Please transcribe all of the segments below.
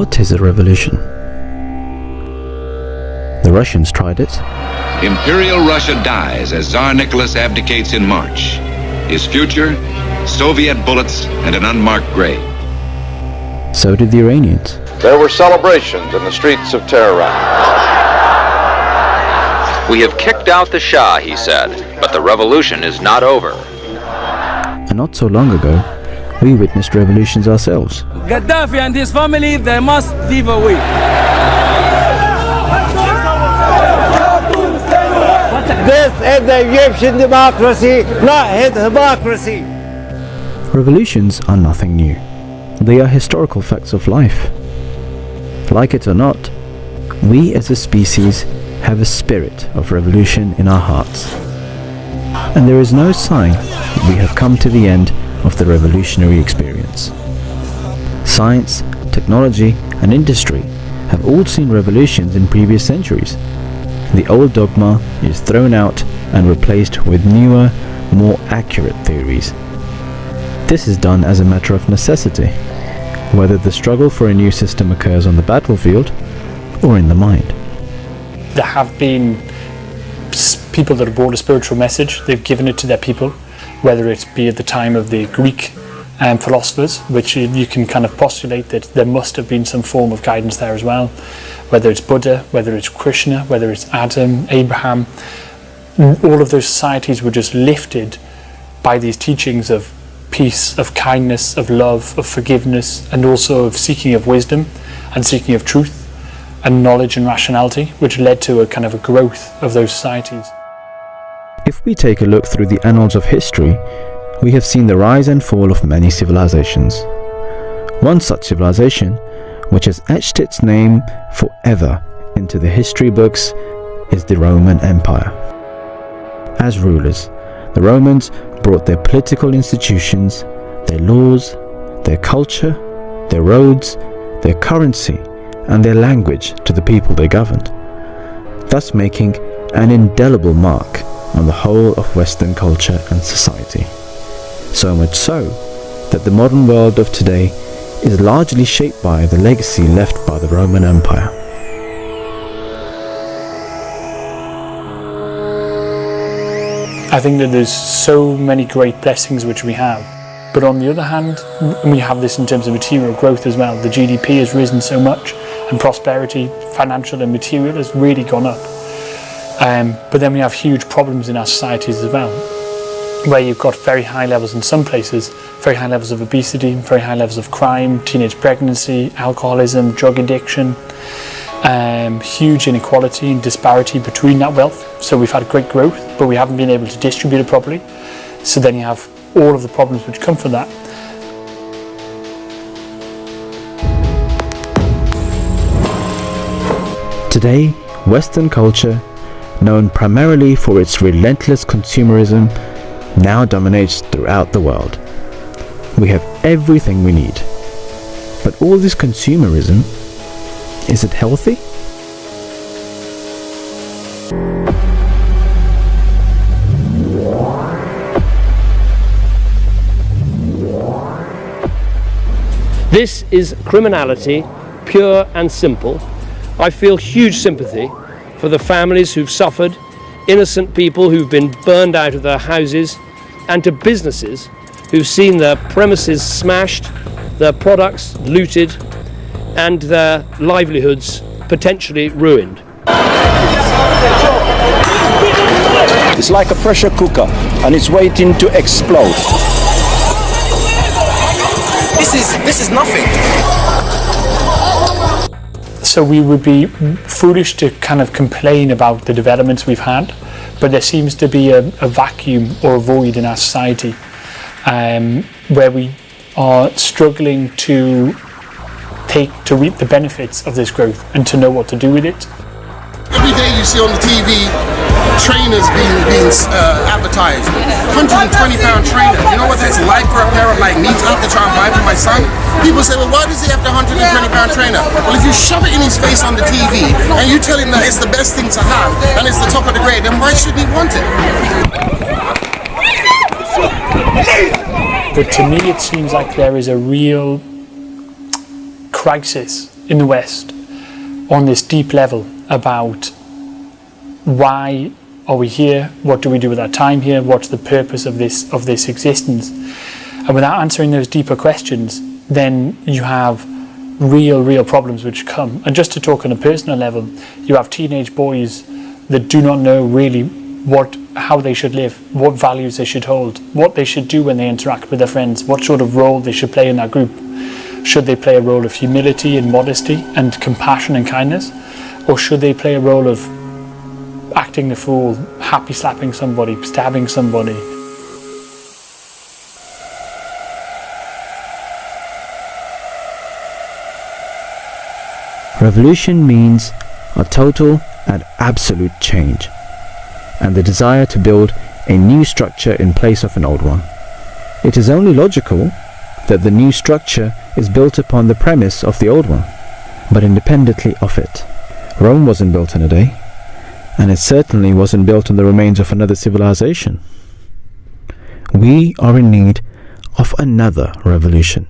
What is a revolution? The Russians tried it. Imperial Russia dies as Tsar Nicholas abdicates in March. His future, Soviet bullets and an unmarked grave. So did the Iranians. There were celebrations in the streets of Tehran. We have kicked out the Shah, he said, but the revolution is not over. And not so long ago, we witnessed revolutions ourselves. Gaddafi and his family, they must leave away. This is the Egyptian democracy, not hypocrisy. Revolutions are nothing new. They are historical facts of life. Like it or not, we as a species have a spirit of revolution in our hearts. And there is no sign that we have come to the end of the revolutionary experience. Science, technology, and industry have all seen revolutions in previous centuries. The old dogma is thrown out and replaced with newer, more accurate theories. This is done as a matter of necessity, whether the struggle for a new system occurs on the battlefield or in the mind. There have been people that have brought a spiritual message. They've given it to their people, whether it be at the time of the Greek philosophers, which you can kind of postulate that there must have been some form of guidance there as well, whether it's Buddha, whether it's Krishna, whether it's Adam, Abraham. All of those societies were just lifted by these teachings of peace, of kindness, of love, of forgiveness, and also of seeking of wisdom and seeking of truth and knowledge and rationality, which led to a kind of a growth of those societies. If we take a look through the annals of history, we have seen the rise and fall of many civilizations. One such civilization, which has etched its name forever into the history books, is the Roman Empire. As rulers, the Romans brought their political institutions, their laws, their culture, their roads, their currency, and their language to the people they governed, thus making an indelible mark on the whole of Western culture and society. So much so that the modern world of today is largely shaped by the legacy left by the Roman Empire. I think that there's so many great blessings which we have, but on the other hand, we have this in terms of material growth as well. The GDP has risen so much, and prosperity, financial and material, has really gone up. But then we have huge problems in our societies as well, where you've got very high levels in some places, very high levels of obesity, very high levels of crime, teenage pregnancy, alcoholism, drug addiction, huge inequality and disparity between that wealth. So we've had great growth, but we haven't been able to distribute it properly. So then you have all of the problems which come from that. Today, Western culture, known primarily for its relentless consumerism, now dominates throughout the world. We have everything we need. But all this consumerism, is it healthy? This is criminality, pure and simple. I feel huge sympathy for the families who've suffered, innocent people who've been burned out of their houses, and to businesses who've seen their premises smashed, their products looted, and their livelihoods potentially ruined. It's like a pressure cooker and it's waiting to explode. This is nothing. So we would be foolish to kind of complain about the developments we've had, but there seems to be a vacuum or a void in our society where we are struggling to reap the benefits of this growth and to know what to do with it. Every day you see on the TV trainers being advertised. 120-pound trainer. You know what that's like for a parent like me to have to try and buy for my son? People say, well, why does he have the 120-pound trainer? Well, if you shove it in his face on the TV and you tell him that it's the best thing to have and it's the top of the grade, then why should he want it? But to me, it seems like there is a real crisis in the West on this deep level about why are we here, what do we do with our time here, what's the purpose of this existence. And without answering those deeper questions, then you have real problems which come. And just to talk on a personal level, you have teenage boys that do not know really how they should live, what values they should hold, what they should do when they interact with their friends, what sort of role they should play in that group. Should they play a role of humility and modesty and compassion and kindness? Or should they play a role of acting the fool, happy slapping somebody, stabbing somebody? Revolution means a total and absolute change, and the desire to build a new structure in place of an old one. It is only logical that the new structure is built upon the premise of the old one, but independently of it. Rome wasn't built in a day, and it certainly wasn't built on the remains of another civilization. We are in need of another revolution.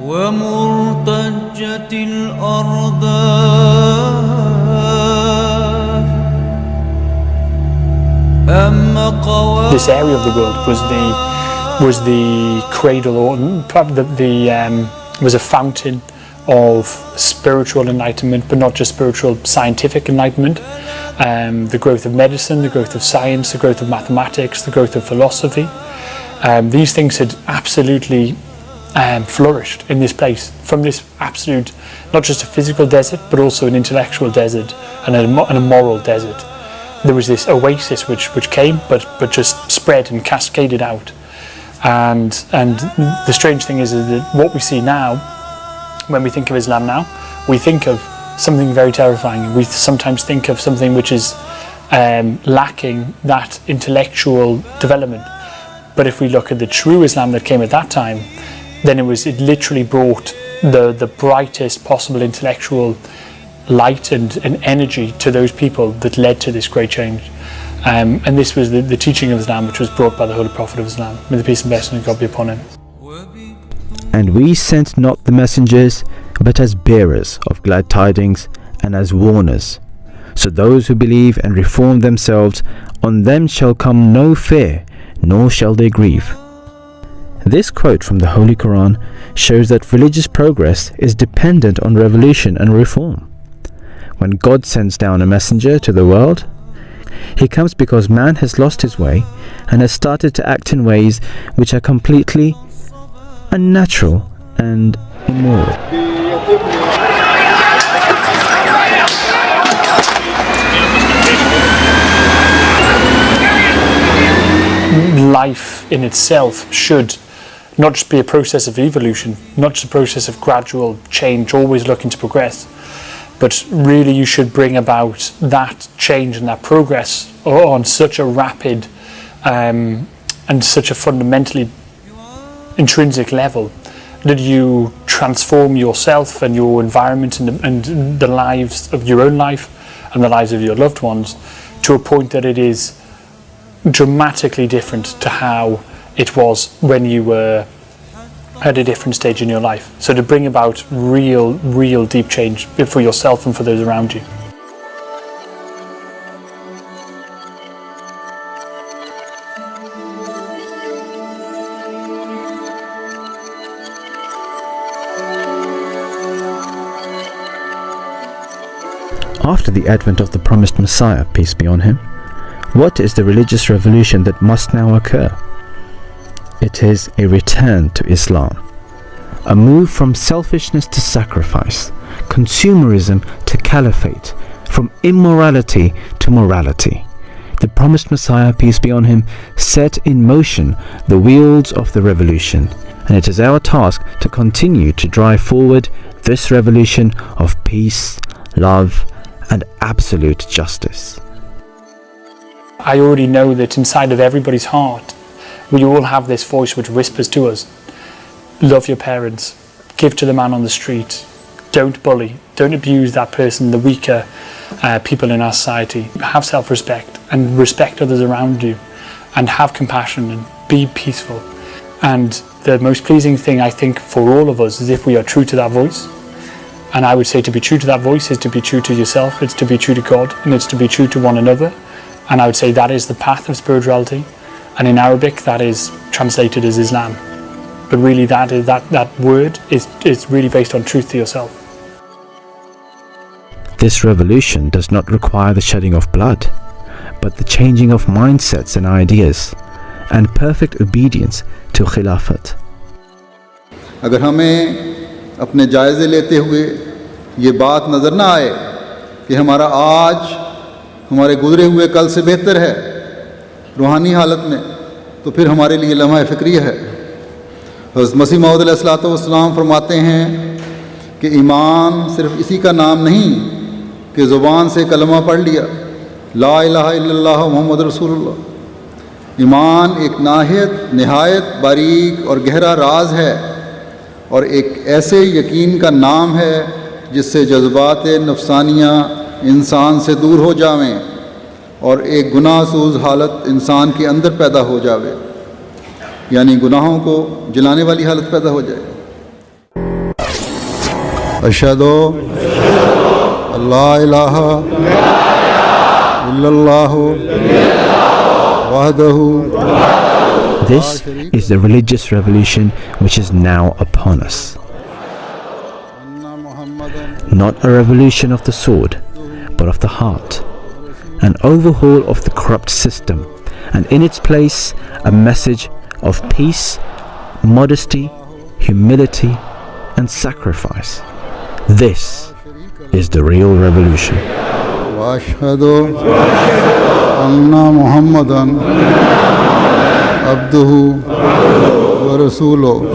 ومرتجت الأرض This area of the world was the cradle, or probably was a fountain of spiritual enlightenment, but not just spiritual, scientific enlightenment. The growth of medicine, the growth of science, the growth of mathematics, the growth of philosophy. These things had absolutely flourished in this place, from this absolute, not just a physical desert, but also an intellectual desert and a moral desert. There was this oasis which came, but just spread and cascaded out. And the strange thing is that what we see now, when we think of Islam now, we think of something very terrifying. We sometimes think of something which is lacking that intellectual development. But if we look at the true Islam that came at that time, then it literally brought the brightest possible intellectual light and energy to those people that led to this great change. And this was the teaching of Islam, which was brought by the Holy Prophet of Islam. May the peace and blessing of God be upon him. And we sent not the messengers, but as bearers of glad tidings and as warners. So those who believe and reform themselves, on them shall come no fear, nor shall they grieve. This quote from the Holy Quran shows that religious progress is dependent on revolution and reform. When God sends down a messenger to the world, he comes because man has lost his way and has started to act in ways which are completely unnatural and immoral. Life in itself should not just be a process of evolution, not just a process of gradual change, always looking to progress, but really you should bring about that change and that progress on such a rapid and such a fundamentally intrinsic level that you transform yourself and your environment and the lives of your own life and the lives of your loved ones to a point that it is dramatically different to how it was when you were at a different stage in your life. So to bring about real deep change for yourself and for those around you. After the advent of the promised Messiah, peace be on him, what is the religious revolution that must now occur? It is a return to Islam, a move from selfishness to sacrifice, consumerism to caliphate, from immorality to morality. The promised Messiah, peace be on him, set in motion the wheels of the revolution, and it is our task to continue to drive forward this revolution of peace, love, and absolute justice. I already know that inside of everybody's heart, we all have this voice which whispers to us, love your parents, give to the man on the street, don't bully, don't abuse that person, the weaker people in our society. Have self-respect and respect others around you and have compassion and be peaceful. And the most pleasing thing I think for all of us is if we are true to that voice. And I would say to be true to that voice is to be true to yourself, it's to be true to God, and it's to be true to one another. And I would say that is the path of spirituality. And in Arabic, that is translated as Islam. But really, that word is really based on truth to yourself. This revolution does not require the shedding of blood, but the changing of mindsets and ideas, and perfect obedience to Khilafat. अगर हमें अपने जायज़े लेते हुए ये बात नज़र ना आए कि हमारा आज हमारे गुज़रे हुए कल से बेहतर है रूहानी हालत में, तो फिर हमारे लिए लम्हा फ़िक्रिया है। हज़रत मसीह मौऊद अलैहिस्सलाम फरमाते हैं कि ईमान सिर्फ़ इसी का नाम नहीं कि ज़ुबान से कलमा पढ़ लिया, ला इलाहा इल्लल्लाह मुहम्मद रसूलुल्लाह। ईमान एक नहायत बारीक और गहरा राज है और एक ऐसे यकीन का नाम है जिससे जज्बात नफसानियाँ इंसान से दूर हो जावें और एक गुनाहसूज हालत इंसान के अंदर पैदा हो जावे, यानी गुनाहों को जलाने वाली हालत पैदा हो जाए। अशहदु अल्ला इलाहा इल्लल्लाहु वहदहु। This is the religious revolution which is now upon us. Not a revolution of the sword, but of the heart. An overhaul of the corrupt system, and in its place a message of peace, modesty, humility, and sacrifice. This is the real revolution. Ashhadu anna Muhammadan. Abduhu wa Rasuluhu.